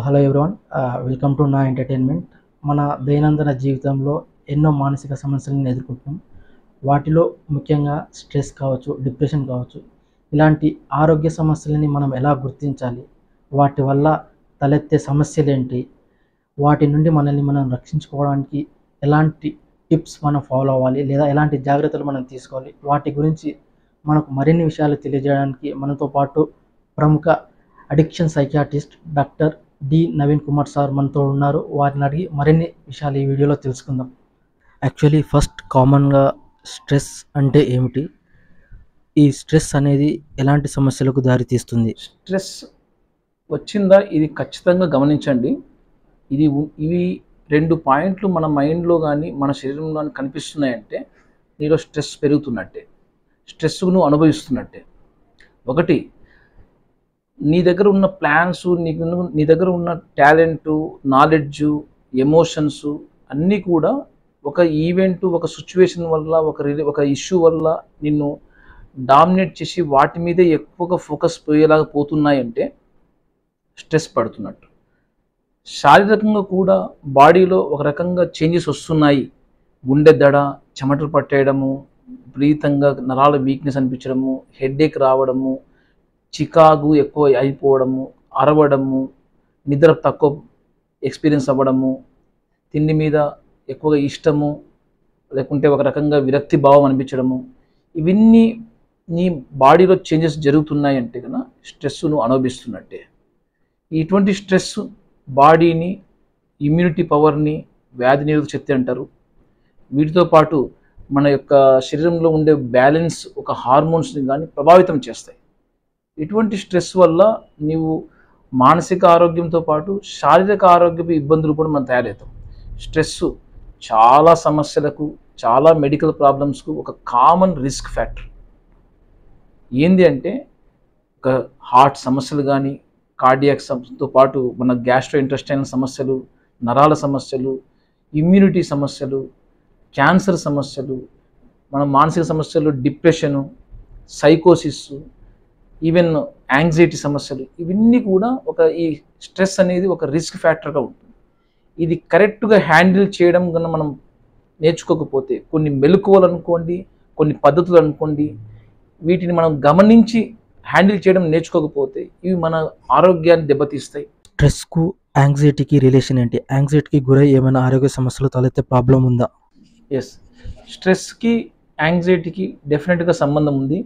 Hello everyone, welcome to నా entertainment. మన దైనందిన జీవితంలో ఎన్నో మానసిక సమస్యలను ఎదుర్కొంటున్నాం. వాటిలో ముఖ్యంగా స్ట్రెస్ కావచ్చు, డిప్రెషన్ కావచ్చు. ఇలాంటి ఆరోగ్య సమస్యలని మనం ఎలా గుర్తించాలి, వాటి వల్ల తలెత్తే సమస్యలేంటి, వాటి నుండి మనల్ని మనం రక్షించుకోవడానికి ఎలాంటి టిప్స్ మనం ఫాలో అవ్వాలి, లేదా ఎలాంటి జాగ్రత్తలు మనం తీసుకోవాలి, వాటి గురించి మనకు మరిన్ని విషయాలు తెలియజేయడానికి మనతో పాటు ప్రముఖ addiction psychiatrist doctor D Naveen Kumar sir మనతో ఉన్నారు. వారిని అడిగి మరిన్ని విషయాలు ఈ వీడియోలో తెలుసుకుందాం. యాక్చువల్లీ ఫస్ట్ కామన్గా స్ట్రెస్ అంటే ఏమిటి, ఈ స్ట్రెస్ అనేది ఎలాంటి సమస్యలకు దారితీస్తుంది? స్ట్రెస్ వచ్చిందా ఇది ఖచ్చితంగా గమనించండి. ఇవి రెండు పాయింట్లు మన మైండ్లో కానీ మన శరీరంలో కానీ కనిపిస్తున్నాయంటే నీలో స్ట్రెస్ పెరుగుతున్నట్టే, స్ట్రెస్ను అనుభవిస్తున్నట్టే. ఒకటి, నీ దగ్గర ఉన్న ప్లాన్స్, నీ దగ్గర ఉన్న టాలెంటు, నాలెడ్జు, ఎమోషన్స్ అన్నీ కూడా ఒక ఈవెంట్, ఒక సిచ్యువేషన్ వల్ల, ఒక ఇష్యూ వల్ల నిన్ను డామినేట్ చేసి వాటి మీదే ఎక్కువగా ఫోకస్ పోయేలాగా పోతున్నాయంటే స్ట్రెస్ పడుతున్నట్టు. శారీరకంగా కూడా బాడీలో ఒక రకంగా చేంజెస్ వస్తున్నాయి. గుండె దడ, చెమటలు పట్టేయడము, విపరీతంగా నరాల వీక్నెస్ అనిపించడము, హెడేక్ రావడము, చికాకు ఎక్కువ అయిపోవడము, అరవడము, నిద్ర తక్కువ ఎక్స్పీరియన్స్ అవ్వడము, తిండి మీద ఎక్కువగా ఇష్టము, లేకుంటే ఒక రకంగా విరక్తి భావం అనిపించడము, ఇవన్నీ నీ బాడీలో చేంజెస్ జరుగుతున్నాయంటే కన్నా స్ట్రెస్ను అనుభవిస్తున్నట్టే. ఇటువంటి స్ట్రెస్ బాడీని, ఇమ్యూనిటీ పవర్ని, వ్యాధి నిరోధక శక్తి అంటారు. వీటితో పాటు మన యొక్క శరీరంలో ఉండే బ్యాలెన్స్, ఒక హార్మోన్స్ని కానీ ప్రభావితం చేస్తాయి. ఇటువంటి స్ట్రెస్ వల్ల నీవు మానసిక ఆరోగ్యంతో పాటు శారీరక ఆరోగ్యపు ఇబ్బందులు కూడా మనం తయారవుతాం. స్ట్రెస్ చాలా సమస్యలకు, చాలా మెడికల్ ప్రాబ్లమ్స్కు ఒక కామన్ రిస్క్ ఫ్యాక్టర్. ఏంది అంటే ఒక హార్ట్ సమస్యలు కానీ, కార్డియాక్ సమస్యతో పాటు మన గ్యాస్ట్రో ఇంటెస్టైనల్ సమస్యలు, నరాల సమస్యలు, ఇమ్యూనిటీ సమస్యలు, క్యాన్సర్ సమస్యలు, మన మానసిక సమస్యలు, డిప్రెషను, సైకోసిస్, ఈవెన్ యాంగ్జైటీ సమస్యలు, ఇవన్నీ కూడా ఈ స్ట్రెస్ అనేది ఒక రిస్క్ ఫ్యాక్టర్గా ఉంటుంది. ఇది కరెక్ట్గా హ్యాండిల్ చేయడం కన్నా మనం నేర్చుకోకపోతే, కొన్ని మెలకువలు అనుకోండి, కొన్ని పద్ధతులు అనుకోండి, వీటిని మనం గమనించి హ్యాండిల్ చేయడం నేర్చుకోకపోతే ఇవి మన ఆరోగ్యాన్ని దెబ్బతీస్తాయి. స్ట్రెస్కు యాంగ్జైటీకి రిలేషన్ ఏంటి? యాంగ్జైటీకి గురై ఏమైనా ఆరోగ్య సమస్యలు తలెత్తే ప్రాబ్లం ఉందా? ఎస్, స్ట్రెస్కి యాంగ్జైటీకి డెఫినెట్గా సంబంధం ఉంది.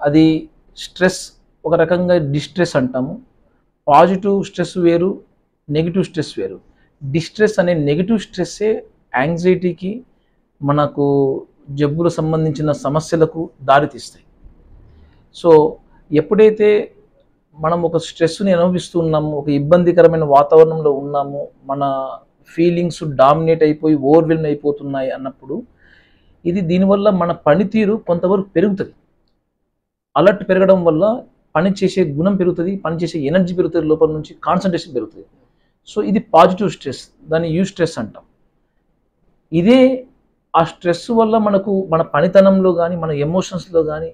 అది స్ట్రెస్ ఒక రకంగా డిస్ట్రెస్ అంటాము. పాజిటివ్ స్ట్రెస్ వేరు, నెగిటివ్ స్ట్రెస్ వేరు. డిస్ట్రెస్ అనే నెగిటివ్ స్ట్రెస్సే యాంగ్జైటీకి, మనకు జబ్బులకు సంబంధించిన సమస్యలకు దారితీస్తాయి. సో ఎప్పుడైతే మనం ఒక స్ట్రెస్ని అనుభవిస్తున్నాము, ఒక ఇబ్బందికరమైన వాతావరణంలో ఉన్నాము, మన ఫీలింగ్స్ డామినేట్ అయిపోయి ఓవర్వెల్మ్ అయిపోతున్నాయి అన్నప్పుడు దీనివల్ల మన పనితీరు కొంతవరకు పెరుగుతుంది. అలర్ట్ పెరగడం వల్ల పని చేసే గుణం పెరుగుతుంది, పని చేసే ఎనర్జీ పెరుగుతుంది, లోపల నుంచి కాన్సన్ట్రేషన్ పెరుగుతుంది. సో ఇది పాజిటివ్ స్ట్రెస్, దాన్ని యూ స్ట్రెస్ అంటాం. ఇదే ఆ స్ట్రెస్ వల్ల మనకు మన పనితనంలో కానీ, మన ఎమోషన్స్లో కానీ,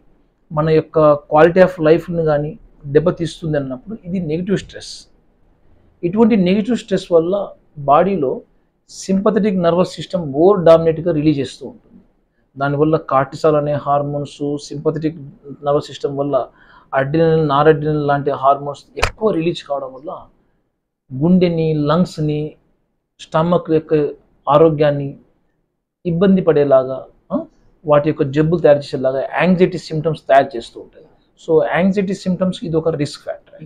మన యొక్క క్వాలిటీ ఆఫ్ లైఫ్ని కానీ దెబ్బతీస్తుంది అన్నప్పుడు ఇది నెగిటివ్ స్ట్రెస్. ఇటువంటి నెగిటివ్ స్ట్రెస్ వల్ల బాడీలో సింపథెటిక్ నర్వస్ సిస్టమ్ ఓవర్ డామినేట్గా రిలీజ్ చేస్తూ ఉంటుంది. దానివల్ల కార్టిసాల్ అనే హార్మోన్స్, సింపథెటిక్ నర్వస్ సిస్టమ్ వల్ల అడ్రినల్, నారడ్రినల్ లాంటి హార్మోన్స్ ఎక్కువ రిలీజ్ కావడం వల్ల గుండెని, లంగ్స్ని, స్టమక్ యొక్క ఆరోగ్యాన్ని ఇబ్బంది పడేలాగా, వాటి యొక్క జబ్బులు తయారు చేసేలాగా యాంగ్జైటీ సిమ్టమ్స్ తయారు చేస్తూ ఉంటాయి. సో యాంగ్జైటీ సిమ్టమ్స్కి ఇది ఒక రిస్క్ ఫ్యాక్టర్.